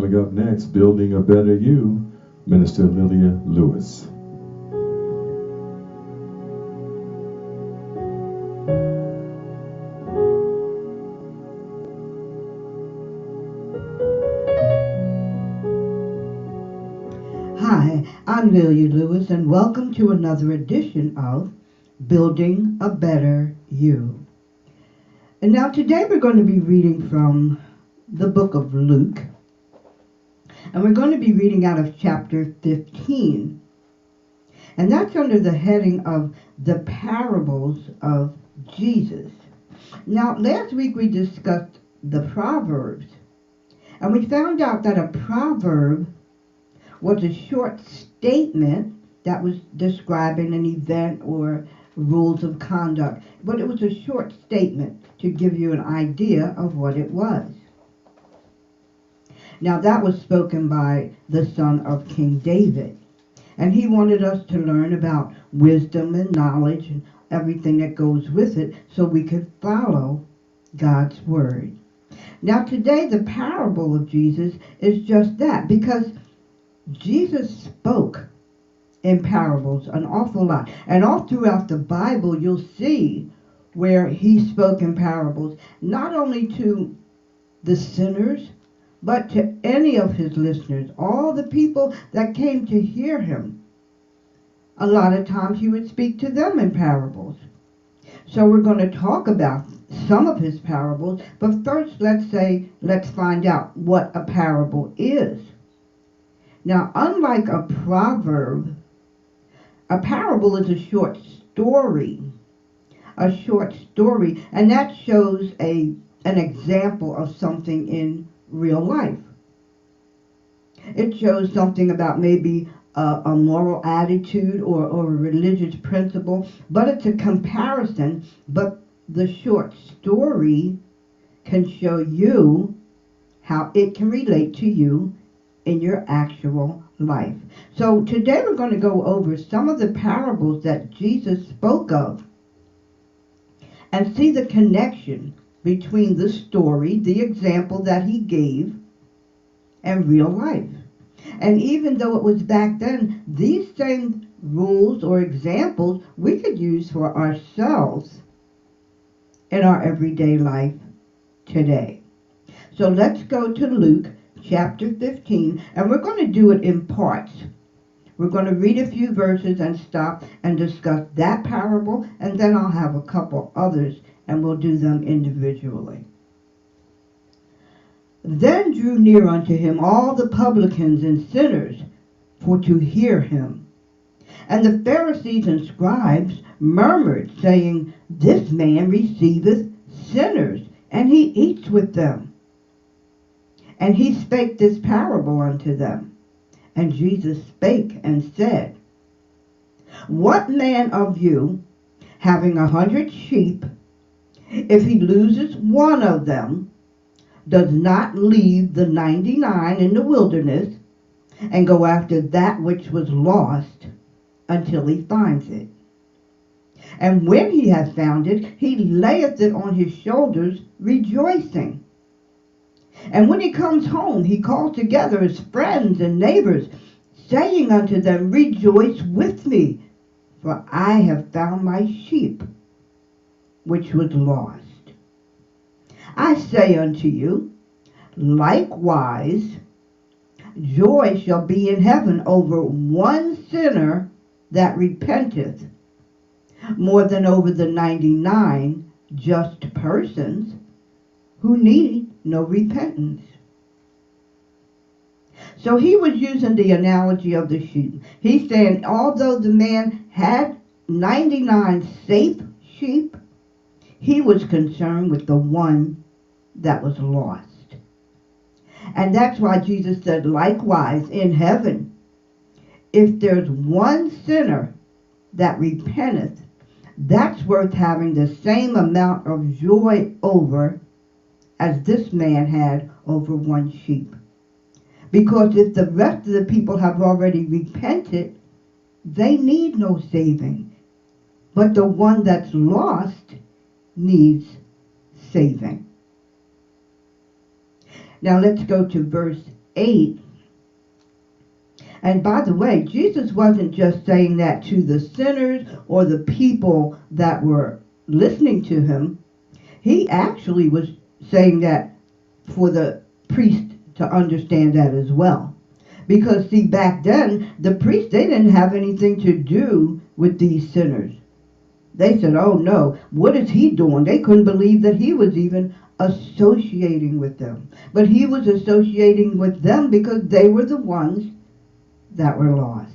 Coming up next, Building a Better You, Minister Lelia Lewis. Hi, I'm Lelia Lewis, and welcome to another edition of Building a Better You. And now today we're going to be reading from the book of Luke, and we're going to be reading out of chapter 15, and that's under the heading of the parables of Jesus. Now, last week we discussed the Proverbs, and we found out that a proverb was a short statement that was describing an event or rules of conduct. But it was a short statement to give you an idea of what it was. Now that was spoken by the son of King David. And he wanted us to learn about wisdom and knowledge and everything that goes with it so we could follow God's word. Now today the parable of Jesus is just that, because Jesus spoke in parables an awful lot. And all throughout the Bible, you'll see where he spoke in parables, not only to the sinners, but to any of his listeners, all the people that came to hear him. A lot of times he would speak to them in parables. So we're going to talk about some of his parables, but first let's find out what a parable is. Now, unlike a proverb, a parable is a short story. A short story, and that shows an example of something in real life. It shows something about maybe a moral attitude or a religious principle, but it's a comparison. But the short story can show you how it can relate to you in your actual life. So today we're going to go over some of the parables that Jesus spoke of and see the connection between the story, the example that he gave, and real life. And even though it was back then, these same rules or examples we could use for ourselves in our everyday life today. So let's go to Luke chapter 15, and we're going to do it in parts. We're going to read a few verses and stop and discuss that parable, and then I'll have a couple others and we'll do them individually. Then drew near unto him all the publicans and sinners for to hear him. And the Pharisees and scribes murmured, saying, This man receiveth sinners, and he eats with them. And he spake this parable unto them. And Jesus spake and said, What man of you, having 100 sheep, if he loses one of them, does not leave the 99 in the wilderness, and go after that which was lost until he finds it? And when he hath found it, he layeth it on his shoulders, rejoicing. And when he comes home, he calls together his friends and neighbors, saying unto them, Rejoice with me, for I have found my sheep, which was lost. I say unto you, likewise, joy shall be in heaven over one sinner that repenteth, more than over the 99 just persons who need no repentance. So he was using the analogy of the sheep. He's saying, although the man had 99 safe sheep, he was concerned with the one that was lost. And that's why Jesus said, likewise, in heaven, if there's one sinner that repenteth, that's worth having the same amount of joy over as this man had over one sheep. Because if the rest of the people have already repented, they need no saving. But the one that's lost needs saving. Now let's go to verse 8. And by the way, Jesus wasn't just saying that to the sinners or the people that were listening to him. He actually was saying that for the priest to understand that as well. Because see, back then, the priests, they didn't have anything to do with these sinners. They said, oh no, what is he doing? They couldn't believe that he was even associating with them. But he was associating with them because they were the ones that were lost.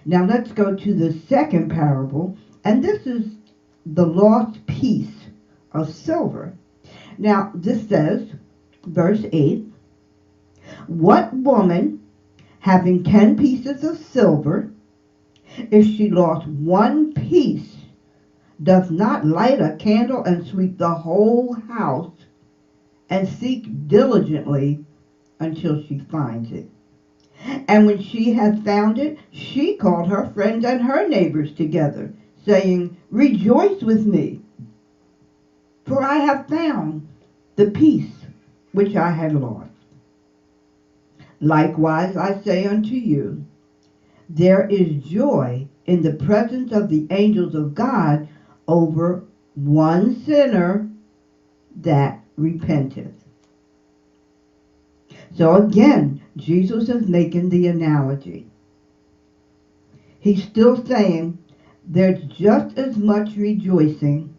Now let's go to the second parable, and this is the lost piece of silver. Now this says, verse 8, what woman, having 10 pieces of silver, if she lost one piece, doth not light a candle and sweep the whole house and seek diligently until she finds it? And when she had found it, she called her friends and her neighbors together, saying, rejoice with me, for I have found the piece which I had lost. Likewise I say unto you, there is joy in the presence of the angels of God over one sinner that repenteth. So again, Jesus is making the analogy. He's still saying there's just as much rejoicing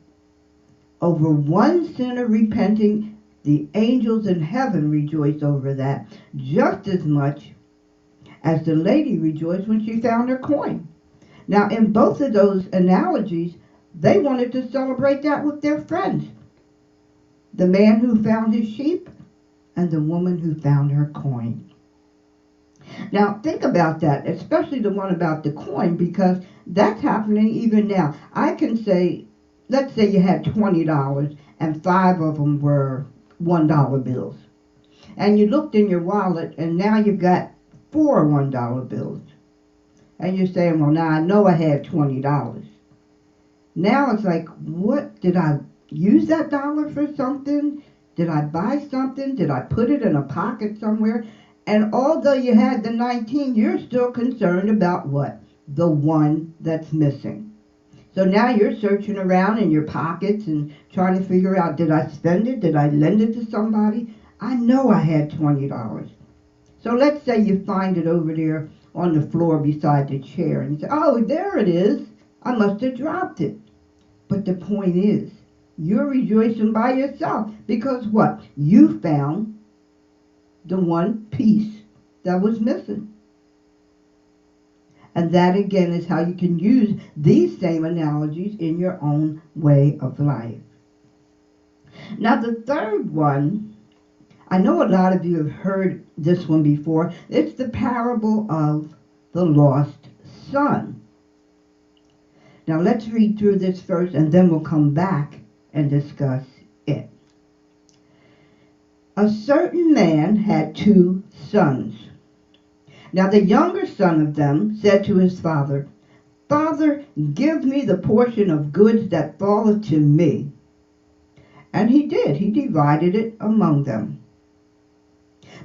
over one sinner repenting. The angels in heaven rejoice over that just as much as the lady rejoiced when she found her coin. Now, in both of those analogies, they wanted to celebrate that with their friends. The man who found his sheep and the woman who found her coin. Now, think about that, especially the one about the coin, because that's happening even now. I can say, let's say you had $20 and 5 of them were $1 bills. And you looked in your wallet and now you've got 4 $1 bills. And you're saying, well, now I know I had $20. Now it's like, what, did I use that dollar for something? Did I buy something? Did I put it in a pocket somewhere? And although you had the 19, you're still concerned about what? The one that's missing. So now you're searching around in your pockets and trying to figure out, did I spend it? Did I lend it to somebody? I know I had $20. So let's say you find it over there on the floor beside the chair and you say, oh, there it is. I must have dropped it. But the point is, you're rejoicing by yourself because what? You found the one piece that was missing. And that again is how you can use these same analogies in your own way of life. Now the third one, I know a lot of you have heard this one before. It's the parable of the lost son. Now let's read through this first and then we'll come back and discuss it. A certain man had 2 sons. Now the younger son of them said to his father, Father, give me the portion of goods that falleth to me. And he did. He divided it among them.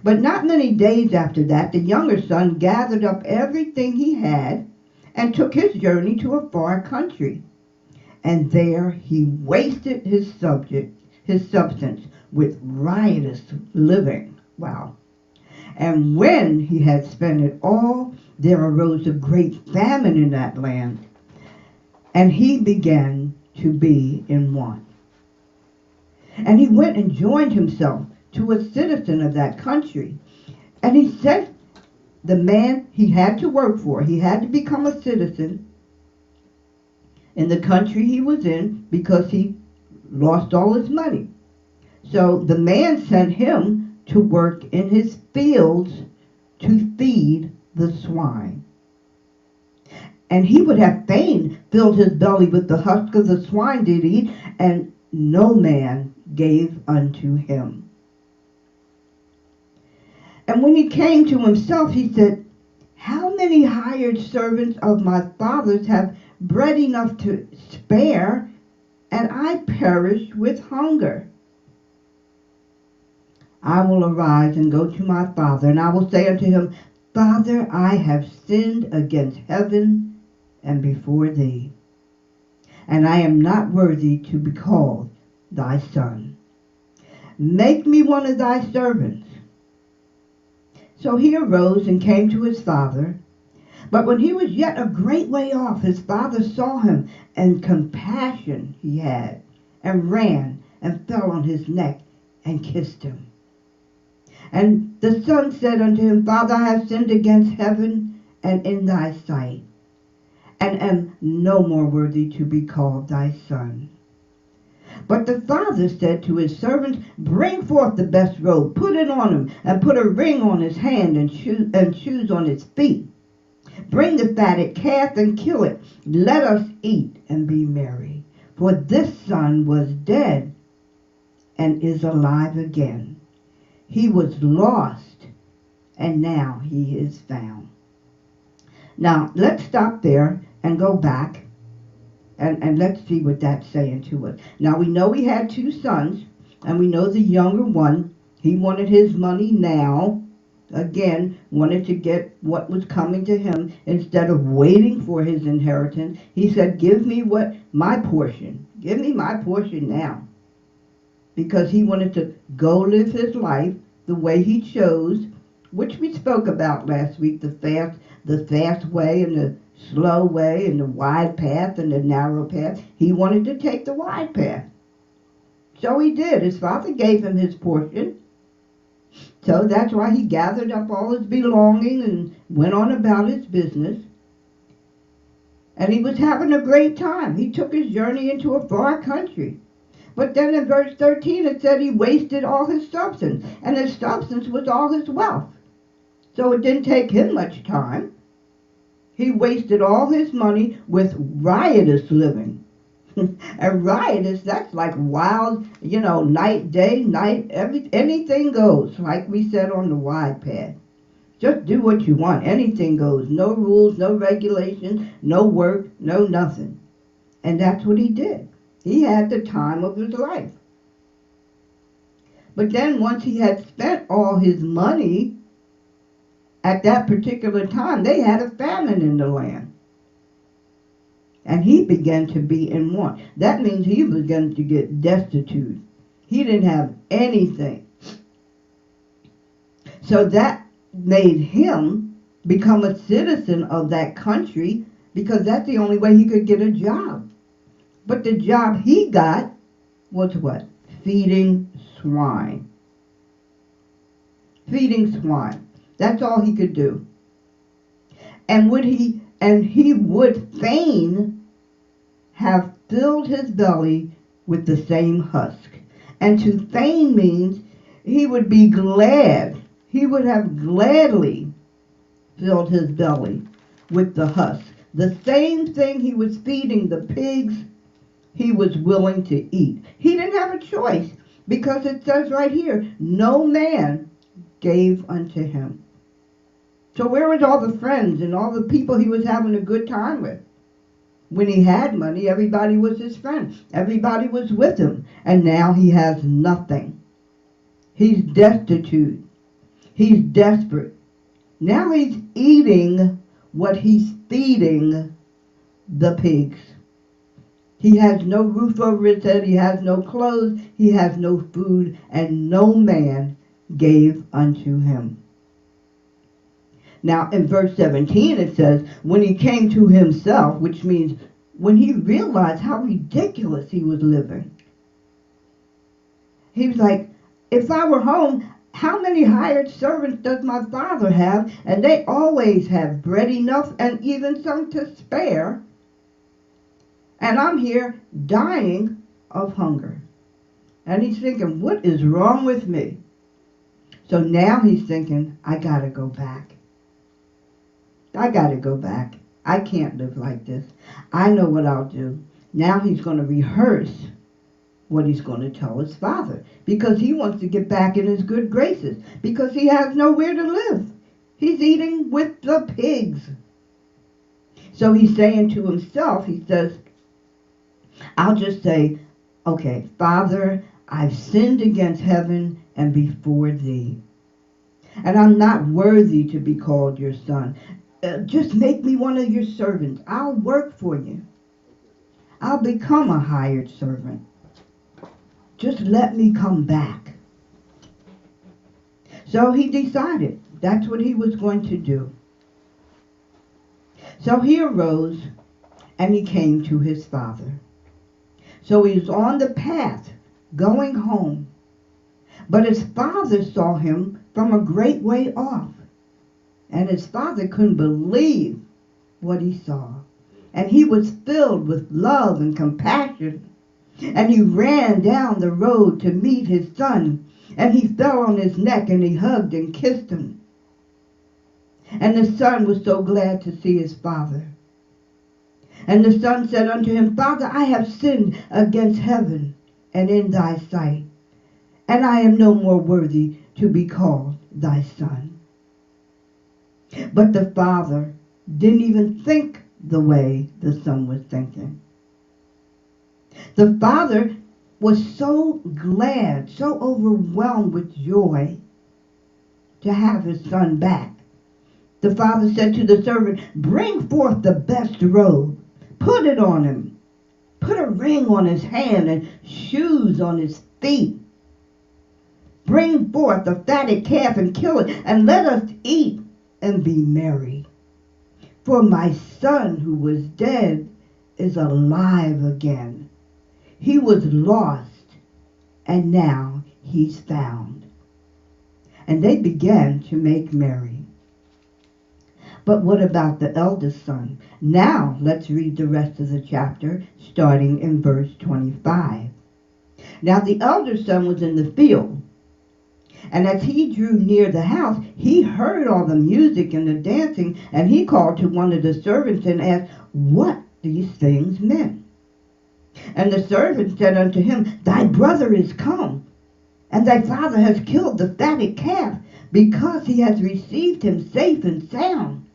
But not many days after that, the younger son gathered up everything he had and took his journey to a far country. And there he wasted his substance with riotous living. Wow. And when he had spent it all, there arose a great famine in that land, and he began to be in want. And he went and joined himself to a citizen of that country. And he sent the man he had to work for. He had to become a citizen in the country he was in because he lost all his money. So the man sent him to work in his fields to feed the swine. And he would have fain filled his belly with the husk of the swine did eat, and no man gave unto him. And when he came to himself, he said, how many hired servants of my father's have bread enough to spare, and I perish with hunger? I will arise and go to my father, and I will say unto him, Father, I have sinned against heaven and before thee, and I am not worthy to be called thy son. Make me one of thy servants. So he arose and came to his father. But when he was yet a great way off, his father saw him, and compassion he had, and ran and fell on his neck and kissed him. And the son said unto him, Father, I have sinned against heaven and in thy sight, and am no more worthy to be called thy son. But the father said to his servants, Bring forth the best robe, put it on him, and put a ring on his hand and shoes on his feet. Bring the fatted calf and kill it. Let us eat and be merry. For this son was dead and is alive again. He was lost, and now he is found. Now, let's stop there and go back, and let's see what that's saying to us. Now, we know he had two sons, and we know the younger one, he wanted his money now. Again, wanted to get what was coming to him instead of waiting for his inheritance. He said, give me my portion. Give me my portion now. Because he wanted to go live his life the way he chose, which we spoke about last week, the fast way and the slow way and the wide path and the narrow path. He wanted to take the wide path. So he did. His father gave him his portion. So that's why he gathered up all his belongings and went on about his business. And he was having a great time. He took his journey into a far country. But then in verse 13 it said he wasted all his substance. And his substance was all his wealth. So it didn't take him much time. He wasted all his money with riotous living. And riotous, that's like wild, night, day, night, anything goes, like we said on the wide path. Just do what you want. Anything goes. No rules, no regulations, no work, no nothing. And that's what he did. He had the time of his life. But then once he had spent all his money, at that particular time, they had a famine in the land. And he began to be in want. That means he began to get destitute. He didn't have anything. So that made him become a citizen of that country, because that's the only way he could get a job. But the job he got was what? Feeding swine. Feeding swine. That's all he could do. And he would fain have filled his belly with the same husk. And to feign means he would be glad. He would have gladly filled his belly with the husk. The same thing he was feeding the pigs, he was willing to eat. He didn't have a choice, because it says right here, no man gave unto him. So where was all the friends and all the people he was having a good time with? When he had money, everybody was his friend. Everybody was with him. And now he has nothing. He's destitute. He's desperate. Now he's eating what he's feeding the pigs. He has no roof over his head. He has no clothes. He has no food. And no man gave unto him. Now, in verse 17, it says, when he came to himself, which means when he realized how ridiculous he was living. He was like, if I were home, how many hired servants does my father have? And they always have bread enough and even some to spare. And I'm here dying of hunger. And he's thinking, what is wrong with me? So now he's thinking, I gotta go back. I gotta go back. I can't live like this. I know what I'll do. Now he's going to rehearse what he's going to tell his father, because he wants to get back in his good graces, because he has nowhere to live. He's eating with the pigs. So he's saying to himself, he says, I'll just say, okay, Father, I've sinned against heaven and before thee. And I'm not worthy to be called your son. Just make me one of your servants. I'll work for you. I'll become a hired servant. Just let me come back. So he decided that's what he was going to do. So he arose and he came to his father. So he was on the path going home. But his father saw him from a great way off. And his father couldn't believe what he saw. And he was filled with love and compassion. And he ran down the road to meet his son. And he fell on his neck and he hugged and kissed him. And the son was so glad to see his father. And the son said unto him, Father, I have sinned against heaven and in thy sight, and I am no more worthy to be called thy son. But the father didn't even think the way the son was thinking. The father was so glad, so overwhelmed with joy to have his son back. The father said to the servant, bring forth the best robe, put it on him, put a ring on his hand and shoes on his feet. Bring forth the fatted calf and kill it, and let us eat and be merry. For my son who was dead is alive again. He was lost, and now he's found. And they began to make merry. But what about the eldest son? Now let's read the rest of the chapter, starting in verse 25. Now the elder son was in the field. And as he drew near the house, he heard all the music and the dancing, and he called to one of the servants and asked what these things meant. And the servant said unto him, Thy brother is come, and thy father has killed the fatted calf, because he has received him safe and sound.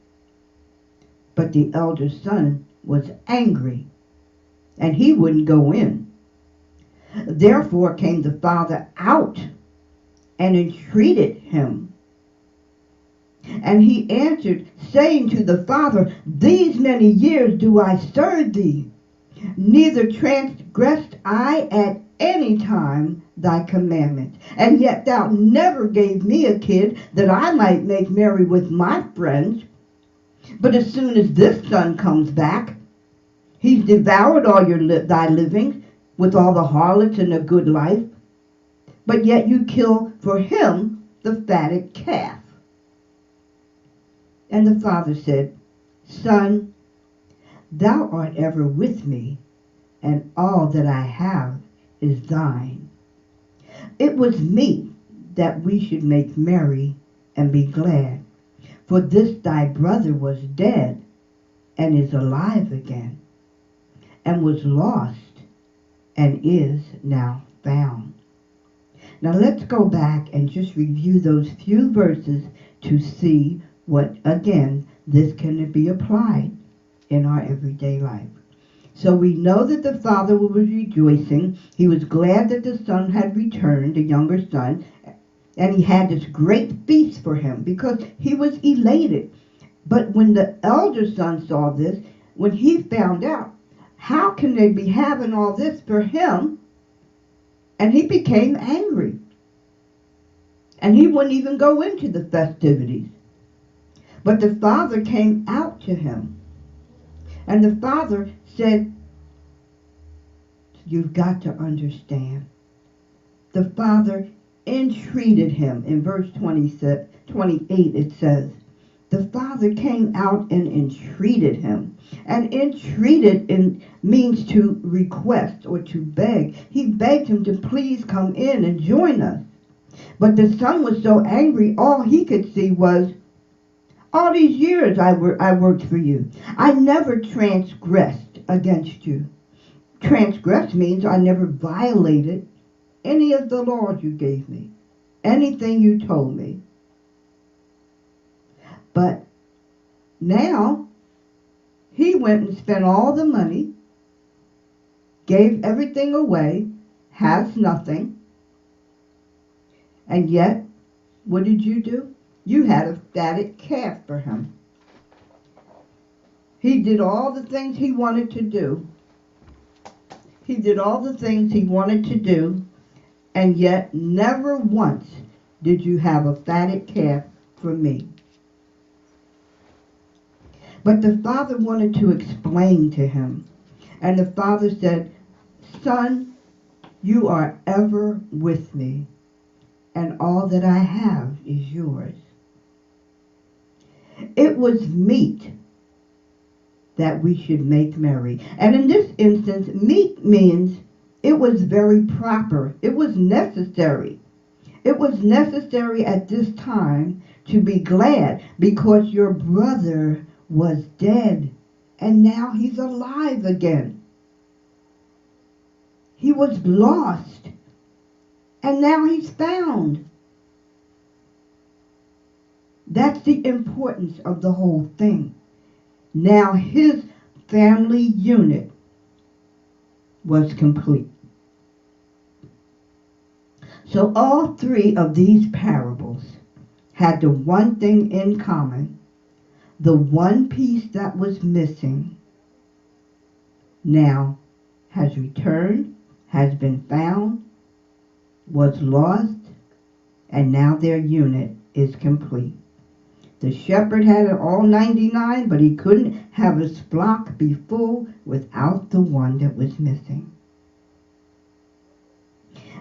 But the elder son was angry, and he wouldn't go in. Therefore came the father out and entreated him. And he answered, saying to the father, These many years do I serve thee, neither transgressed I at any time thy commandment. And yet thou never gave me a kid that I might make merry with my friends. But as soon as this son comes back, he's devoured all thy livings with all the harlots and the good life. But yet you kill for him the fatted calf. And the father said, Son, thou art ever with me, and all that I have is thine. It was meet that we should make merry and be glad. For this thy brother was dead, and is alive again, and was lost, and is now found. Now let's go back and just review those few verses to see what, again, this can be applied in our everyday life. So we know that the father was rejoicing. He was glad that the son had returned, the younger son, and he had this great feast for him because he was elated. But when the elder son saw this, when he found out, how can they be having all this for him? And he became angry. And he wouldn't even go into the festivities. But the father came out to him. And the father said, you've got to understand. The father entreated him. In verse 28 it says, the father came out and entreated him. And entreated means to request or to beg. He begged him to please come in and join us. But the son was so angry, all he could see was, all these years I worked for you. I never transgressed against you. Transgress means I never violated any of the laws you gave me, anything you told me. But now he went and spent all the money, gave everything away, has nothing, And yet, what did you do? You had a fatted calf for him. He did all the things he wanted to do. He did all the things he wanted to do, and yet never once did you have a fatted calf for me. But the father wanted to explain to him. And the father said, "Son, you are ever with me, and all that I have is yours." It was meet that we should make merry. And in this instance, meet means it was very proper. It was necessary. It was necessary at this time to be glad because your brother was dead and now he's alive again. He was lost and now he's found. That's the importance of the whole thing. Now his family unit was complete. So all three of these parables had the one thing in common. The one piece that was missing now has returned, has been found, was lost, and now their unit is complete. The shepherd had all 99, but he couldn't have his flock be full without the one that was missing.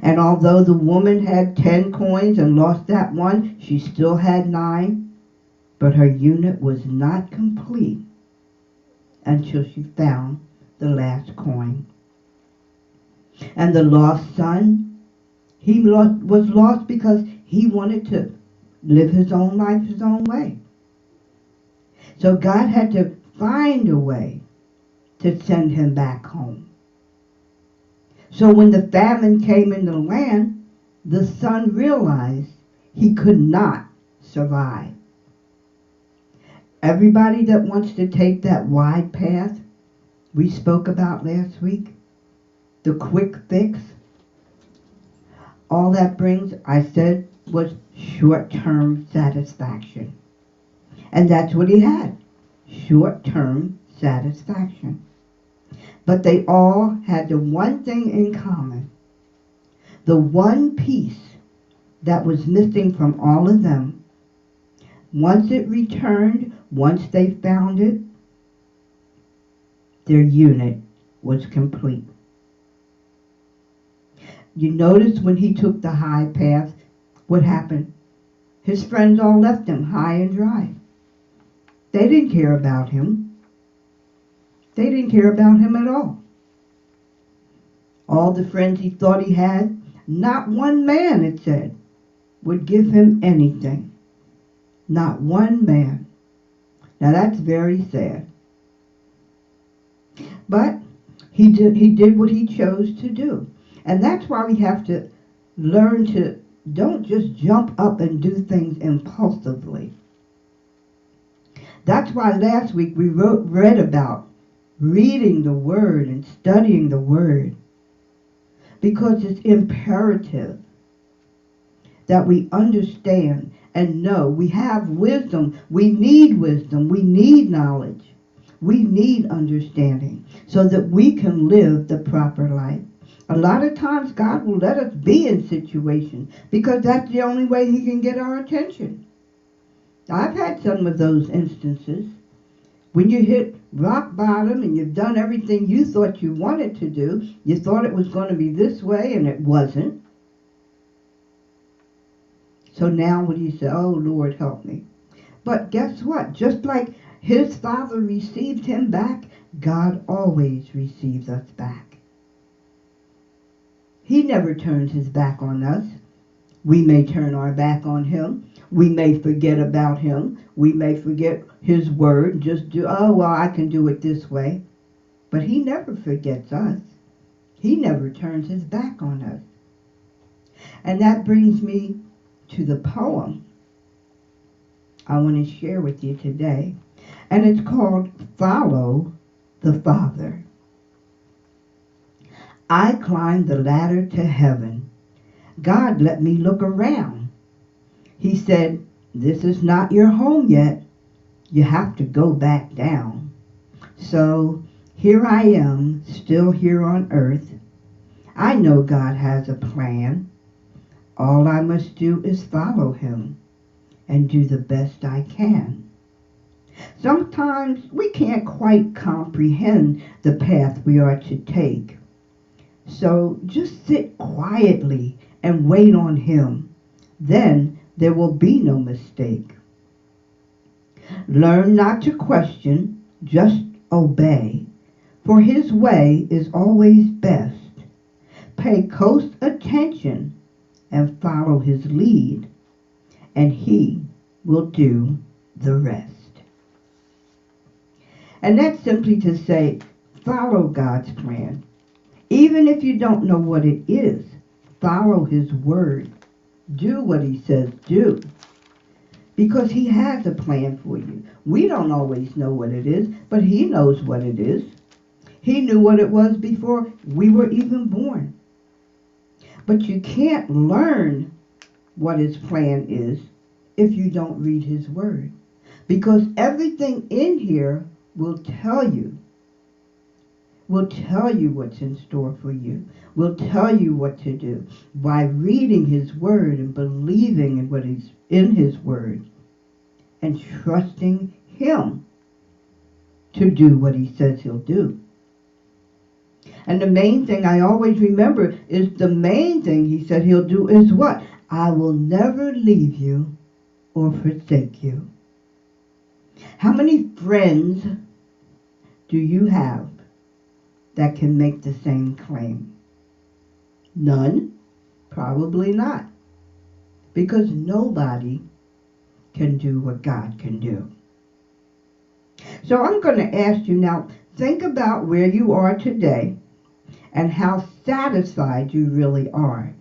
And although the woman had 10 coins and lost that one, she still had 9, but her unit was not complete until she found the last coin. And the lost son, was lost because he wanted to live his own life his own way. So God had to find a way to send him back home. So when the famine came in the land, the son realized he could not survive. Everybody that wants to take that wide path we spoke about last week, the quick fix, all that brings, I said, was short-term satisfaction. And that's what he had, short-term satisfaction. But they all had the one thing in common. The one piece that was missing from all of them, once it returned, once they found it, their unit was complete. You notice when he took the high path, what happened? His friends all left him high and dry. They didn't care about him. They didn't care about him at all. All the friends he thought he had, not one man, it said, would give him anything. Not one man. Now that's very sad. But he did what he chose to do. And that's why we have to learn to don't just jump up and do things impulsively. That's why last week we read about reading the Word and studying the Word. Because it's imperative that we understand and know. We have wisdom. We need wisdom. We need knowledge. We need understanding so that we can live the proper life. A lot of times God will let us be in situations because that's the only way he can get our attention. I've had some of those instances. When you hit rock bottom and you've done everything you thought you wanted to do, you thought it was going to be this way and it wasn't. So now what do you say? Oh, Lord, help me. But guess what? Just like his father received him back, God always receives us back. He never turns his back on us. We may turn our back on him. We may forget about him. We may forget his word. Just do, oh, well, I can do it this way. But he never forgets us. He never turns his back on us. And that brings me to the poem I want to share with you today. And it's called Follow the Father. I climbed the ladder to heaven. God let me look around. He said, "This is not your home yet. You have to go back down." So here I am, still here on earth. I know God has a plan. All I must do is follow him and do the best I can. Sometimes we can't quite comprehend the path we are to take. So just sit quietly and wait on him. Then there will be no mistake. Learn not to question, just obey, for his way is always best. Pay close attention and follow his lead, and he will do the rest. And that's simply to say, follow God's plan. Even if you don't know what it is, follow his word. Do what he says do. Because he has a plan for you. We don't always know what it is, but he knows what it is. He knew what it was before we were even born. But you can't learn what his plan is if you don't read his word. Because everything in here will tell you what's in store for you, will tell you what to do by reading his word and believing in what is in his word and trusting him to do what he says he'll do. And the main thing I always remember is the main thing he said he'll do is what? I will never leave you or forsake you. How many friends do you have that can make the same claim? None? Probably not. Because nobody can do what God can do. So I'm going to ask you now, think about where you are today and how satisfied you really are.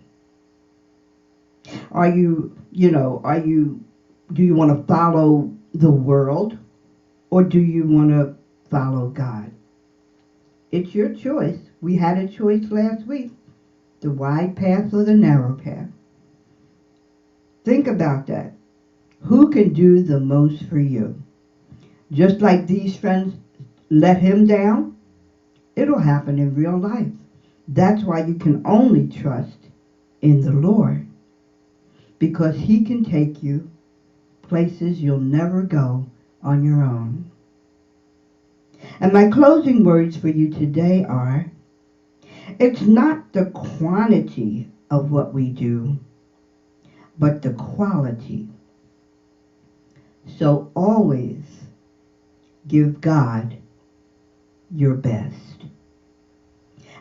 Do you want to follow the world or do you want to follow God? It's your choice. We had a choice last week, the wide path or the narrow path. Think about that. Who can do the most for you? Just like these friends let him down, it'll happen in real life. That's why you can only trust in the Lord, because he can take you places you'll never go on your own. And my closing words for you today are, it's not the quantity of what we do, but the quality. So always give God your best.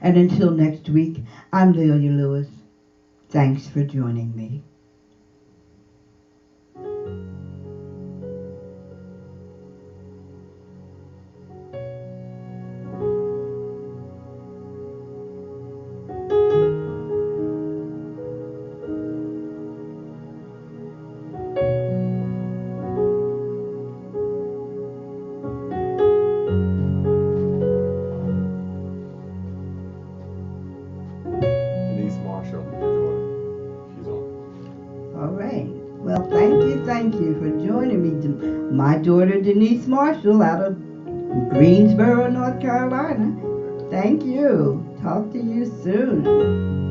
And until next week, I'm Lelia Lewis. Thanks for joining me. Denise Marshall, your daughter. She's on. All right. Well, thank you for joining me. My daughter Denise Marshall out of Greensboro, North Carolina. Thank you. Talk to you soon.